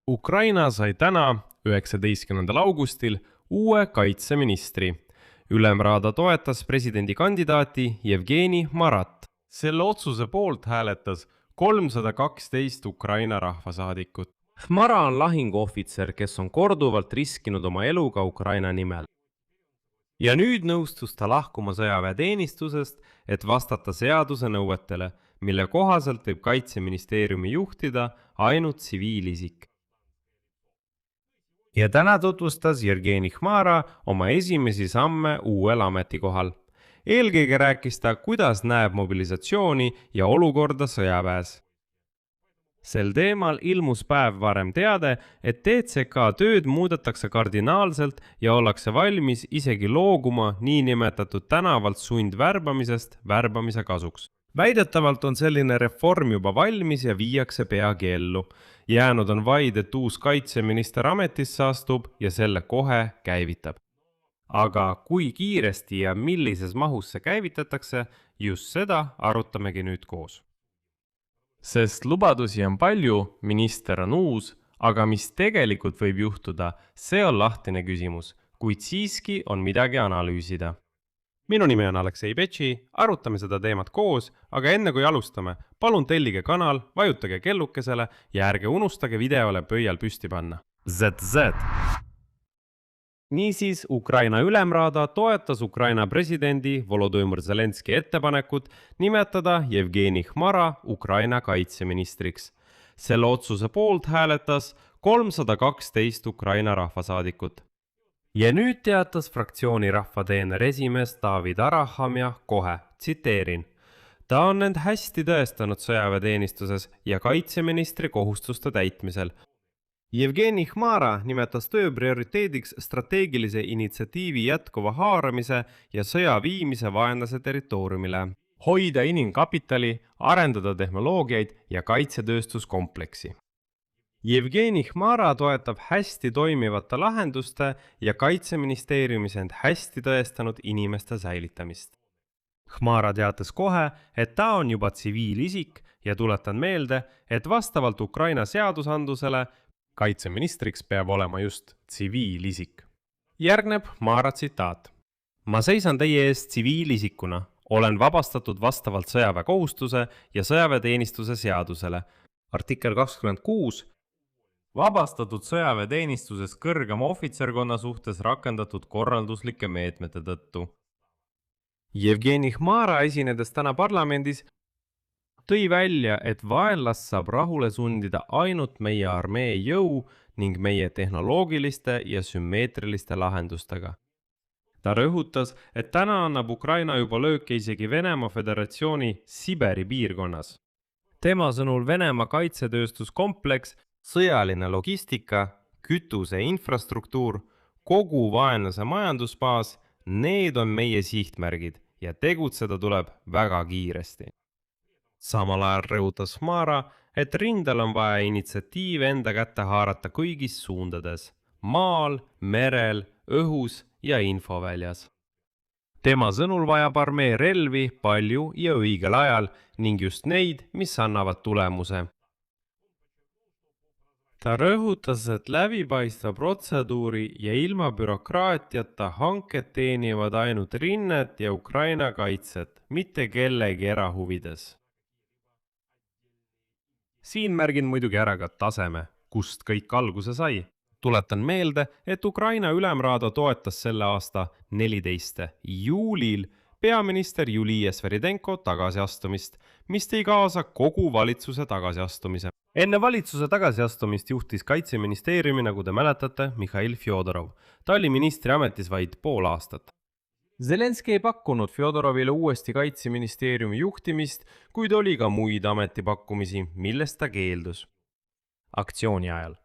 Ukraina sai täna, 19. augustil, uue kaitseministri. Ülemraada toetas presidendikandidaati Jevgeni Marat. Selle otsuse poolt hääletas 312 Ukraina rahvasaadikut. Mara on lahinguohvitser, kes on korduvalt riskinud oma eluga Ukraina nimel. Ja nüüd nõustus ta lahkuma sõjaväeteenistusest, et vastata seaduse nõuetele, mille kohaselt võib kaitseministeeriumi juhtida ainult tsiviilisik. Ja täna tutvustas Jevgeni Mara oma esimesi samme uuel ametikohal. Eelkõige rääkis ta, kuidas näeb mobilisatsiooni ja olukorda sõjaväes. Sel teemal ilmus päev varem teade, et TCK tööd muudetakse kardinaalselt ja ollakse valmis isegi looguma niinimetatud tänavalt sundvärbamisest värbamise kasuks. Väidetavalt on selline reform juba valmis ja viiakse peagi ellu. Jäänud on vaid, et uus kaitseminister ametisse astub ja selle kohe käivitab. Aga kui kiiresti ja millises mahus see käivitatakse, just seda arutamegi nüüd koos. Sest lubadusi on palju, minister on uus, aga mis tegelikult võib juhtuda, see on lahtine küsimus, kuid siiski on midagi analüüsida. Minu nimi on Aleksei Betši, arutame seda teemat koos, aga enne kui alustame, palun tellige kanal, vajutage kellukesele ja ärge unustage videole pöial püsti panna. ZZ. Niisiis, Ukraina Ülemraada toetas Ukraina presidendi Volodõmõr Zelenski ettepanekut nimetada Jevgeni Mara Ukraina kaitseministriks. Selle otsuse poolt hääletas 312 Ukraina rahvasaadikut. Ja nüüd teatas fraktsiooni rahvateener esimees David Arahhamja kohe, tsiteerin. Ta on end hästi tõestanud sõjaväeteenistuses ja kaitseministri kohustuste täitmisel. Jevgeni Mara nimetas töö prioriteediks strateegilise initsiatiivi jätkuva haaramise ja sõja viimise vaenlase territooriumile. Hoida inimkapitali, arendada tehnoloogiaid ja kaitsetööstuskompleksi. Jevgeni Mara toetab hästi toimivate lahenduste ja kaitseministeeriumis end hästi tõestanud inimeste säilitamist. Mara teatas kohe, et ta on juba tsiviilisik ja tuletan meelde, et vastavalt Ukraina seadusandlusele kaitseministriks peab olema just tsiviilisik. Järgneb Mara tsitaat. Ma seisan teie ees tsiviilisikuna, olen vabastatud vastavalt sõjaväekohustuse ja sõjaväeteenistuse seadusele. Artikkel 26. Vabastatud sõjaväeteenistuses kõrgema ohvitserkonna suhtes rakendatud korralduslike meetmete tõttu. Jevgeni Mara esinedes täna parlamendis tõi välja, et vaenlast saab rahule sundida ainult meie armee jõu ning meie tehnoloogiliste ja sümmeetriliste lahendustega. Ta rõhutas, et täna annab Ukraina juba lööke isegi Venemaa Föderatsiooni Siberi piirkonnas. Tema sõnul Venemaa kaitsetööstuskompleks, sõjaline logistika, kütuse infrastruktuur, kogu vaenlase majandusbaas, need on meie sihtmärgid ja tegutseda tuleb väga kiiresti. Samal ajal rõhutas Mara, et rindel on vaja initsiatiive enda kätte haarata kõigis suundades, maal, merel, õhus ja infoväljas. Tema sõnul vajab armee relvi palju ja õigel ajal ning just neid, mis annavad tulemuse. Ta rõhutas, et läbipaistva protseduuri ja ilma bürokraatiata hanked teenivad ainult rinnet ja Ukraina kaitset, mitte kellegi erahuvides. Siin märgin muidugi ära ka taseme, kust kõik alguse sai. Tuletan meelde, et Ukraina Ülemraada toetas selle aasta 14. juulil peaminister Julia Sveridenko tagasiastumist, mis tõi kaasa kogu valitsuse tagasiastumise. Enne valitsuse tagasiastumist juhtis kaitseministeeriumi, nagu te mäletate, Mihhail Fjodorov. Ta oli ministri ametis vaid pool aastat. Zelenski ei pakkunud Fjodorovile uuesti kaitseministeeriumi juhtimist, kuid oli ka muid ametipakkumisi, millest ta keeldus. Aktsiooni ajal.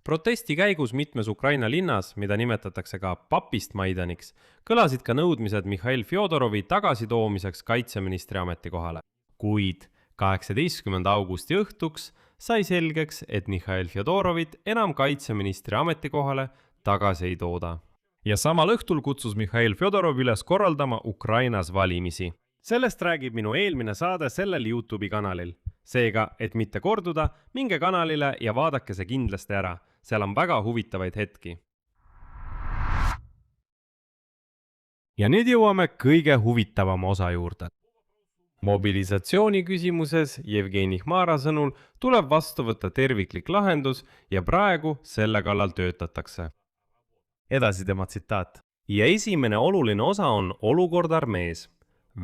Protesti käigus mitmes Ukraina linnas, mida nimetatakse ka papist Maidaniks, kõlasid ka nõudmised Mihhail Fjodorovi tagasitoomiseks kaitseministri ametikohale. Kuid 18. augusti õhtuks sai selgeks, et Mihhail Fjodorovit enam kaitseministri ametikohale tagasi ei tooda. Ja samal õhtul kutsus Mihhail Fjodorov üles korraldama Ukrainas valimisi. sellest räägib minu eelmine saade sellel YouTube'i kanalil. Seega, et mitte korduda, minge kanalile ja vaadake see kindlasti ära. Seal on väga huvitavaid hetki. Ja nüüd jõuame kõige huvitavama osa juurde. Mobilisatsiooni küsimuses Jevgeni Hmara sõnul tuleb vastu võtta terviklik lahendus ja praegu selle kallal töötatakse. Edasi tema tsitaat. Ja esimene oluline osa on olukord armees.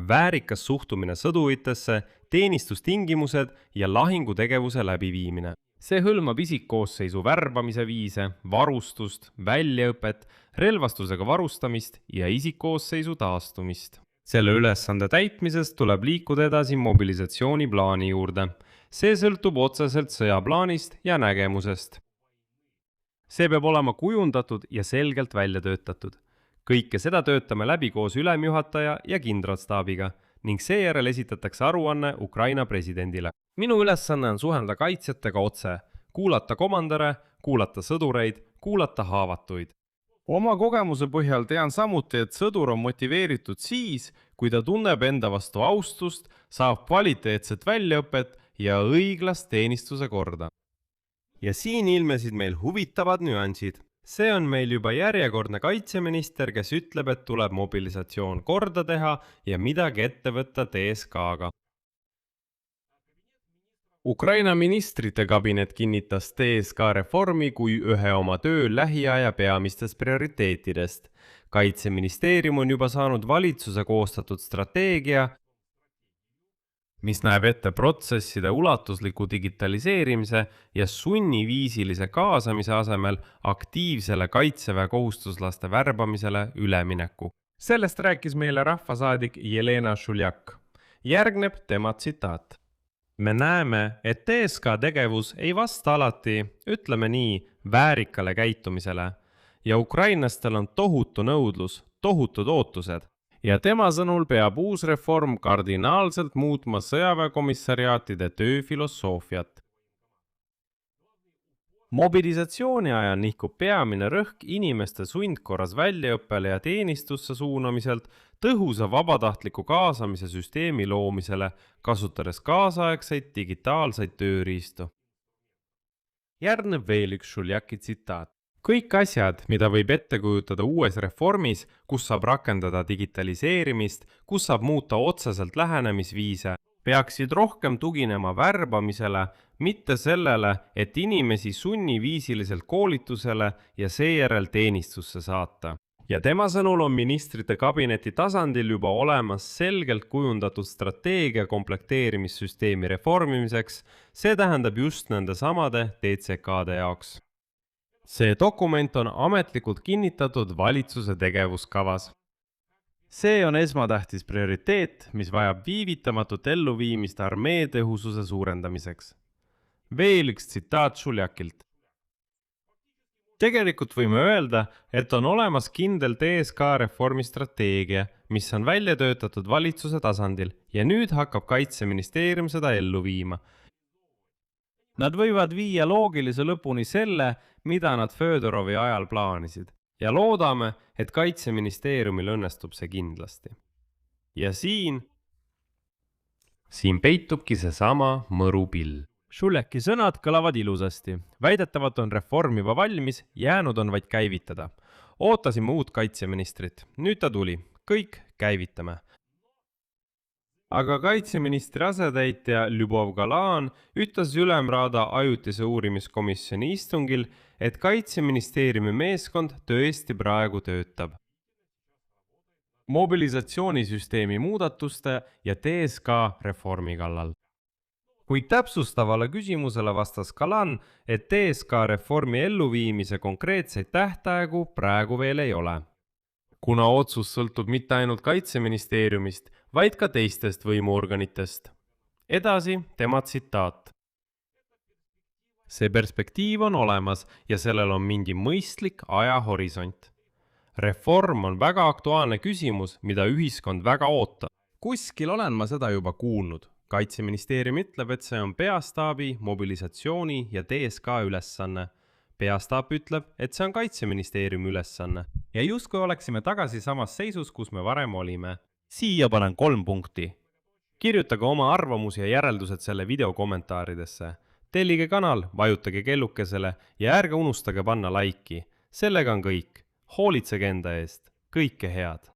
Väärikas suhtumine sõduritesse, teenistustingimused ja lahingutegevuse läbiviimine. See hõlmab isikkoosseisu värbamise viise, varustust, väljaõpet, relvastusega varustamist ja isikkoosseisu taastumist. Selle ülesande täitmisest tuleb liikuda edasi mobilisatsiooniplaani juurde. See sõltub otseselt sõjaplaanist ja nägemusest. See peab olema kujundatud ja selgelt välja töötatud. Kõike seda töötame läbi koos ülemjuhataja ja kindralstaabiga ning seejärel esitatakse aruanne Ukraina presidendile. Minu ülesanne on suhelda kaitsjatega otse, kuulata komandare, kuulata sõdureid, kuulata haavatuid. Oma kogemuse põhjal tean samuti, et sõdur on motiveeritud siis, kui ta tunneb enda vastu austust, saab kvaliteetset väljaõpet ja õiglast teenistuse korda. Ja siin ilmesid meil huvitavad nüansid. See on meil juba järjekordne kaitseminister, kes ütleb, et tuleb mobilisatsioon korda teha ja midagi ette võtta TSK-ga. Ukraina ministrite kabinet kinnitas TSK reformi kui ühe oma töö lähiaja peamistest prioriteetidest. Kaitseministeerium on juba saanud valitsuse koostatud strateegia, mis näeb ette protsesside ulatusliku digitaliseerimise ja sunniviisilise kaasamise asemel aktiivsele kaitseväe kohustuslaste värbamisele ülemineku. Sellest rääkis meile rahvasaadik Jelena Šuljak. Järgneb tema tsitaat. Me näeme, et TSK tegevus ei vasta alati, ütleme nii, väärikale käitumisele ja ukrainlastel on tohutu nõudlus, tohutud ootused. Ja tema sõnul peab uus reform kardinaalselt muutma sõjaväekomissariaatide tööfilosoofiat. Mobilisatsiooni ajal nihkub peamine rõhk inimeste sundkorras väljaõppele ja teenistusse suunamiselt tõhusa vabatahtliku kaasamise süsteemi loomisele, kasutades kaasaegseid digitaalseid tööriistu. Järgneb veel üks Šuljaki tsitaat. Kõik asjad, mida võib ette kujutada uues reformis, kus saab rakendada digitaliseerimist, kus saab muuta otseselt lähenemisviise, peaksid rohkem tuginema värbamisele, mitte sellele, et inimesi sunniviisiliselt koolitusele ja seejärel teenistusse saata. Ja tema sõnul on ministrite kabineti tasandil juba olemas selgelt kujundatud strateegia komplekteerimissüsteemi reformimiseks, see tähendab just nende samade TCK-de jaoks. See dokument on ametlikult kinnitatud valitsuse tegevuskavas. See on esmatähtis prioriteet, mis vajab viivitamatut elluviimist armee tõhususe suurendamiseks. Veel üks tsitaat Šuljakilt. Tegelikult võime öelda, et on olemas kindel TSK reformi strateegia, mis on välja töötatud valitsuse tasandil ja nüüd hakkab Kaitseministeerium seda ellu viima. Nad võivad viia loogilise lõpuni selle, mida nad Födorovi ajal plaanisid. Ja loodame, et Kaitseministeeriumil õnnestub see kindlasti. Ja siin peitubki see sama mõrupill. Šuljaki sõnad kõlavad ilusasti. Väidetavalt on reform juba valmis, jäänud on vaid käivitada. Ootasime uut kaitseministrit. Nüüd ta tuli. Kõik käivitame. Aga kaitseministri asetäitja Ljubov Galan ütles Ülemraada ajutise uurimiskomisjoni istungil, et Kaitseministeeriumi meeskond tõesti praegu töötab. Mobilisatsioonisüsteemi muudatuste ja TSK reformi kallal. Kuid täpsustavale küsimusele vastas Galan, et TSK reformi elluviimise konkreetseid tähtaegu praegu veel ei ole. Kuna otsus sõltub mitte ainult Kaitseministeeriumist, vaid ka teistest võimuorganitest. Edasi tema tsitaat. See perspektiiv on olemas ja sellel on mingi mõistlik ajahorisont. Reform on väga aktuaalne küsimus, mida ühiskond väga ootab. Kuskil olen ma seda juba kuulnud. Kaitseministeerium ütleb, et see on peastaabi, mobilisatsiooni ja TSK ülesanne. Peastaap ütleb, et see on Kaitseministeeriumi ülesanne. Ja justkui oleksime tagasi samas seisus, kus me varem olime. Siia panen 3 punkti. Kirjutage oma arvamusi ja järeldused selle video kommentaaridesse. Tellige kanal, vajutage kellukesele ja ärge unustage panna laiki. Sellega on kõik. Hoolitsege enda eest. Kõike head!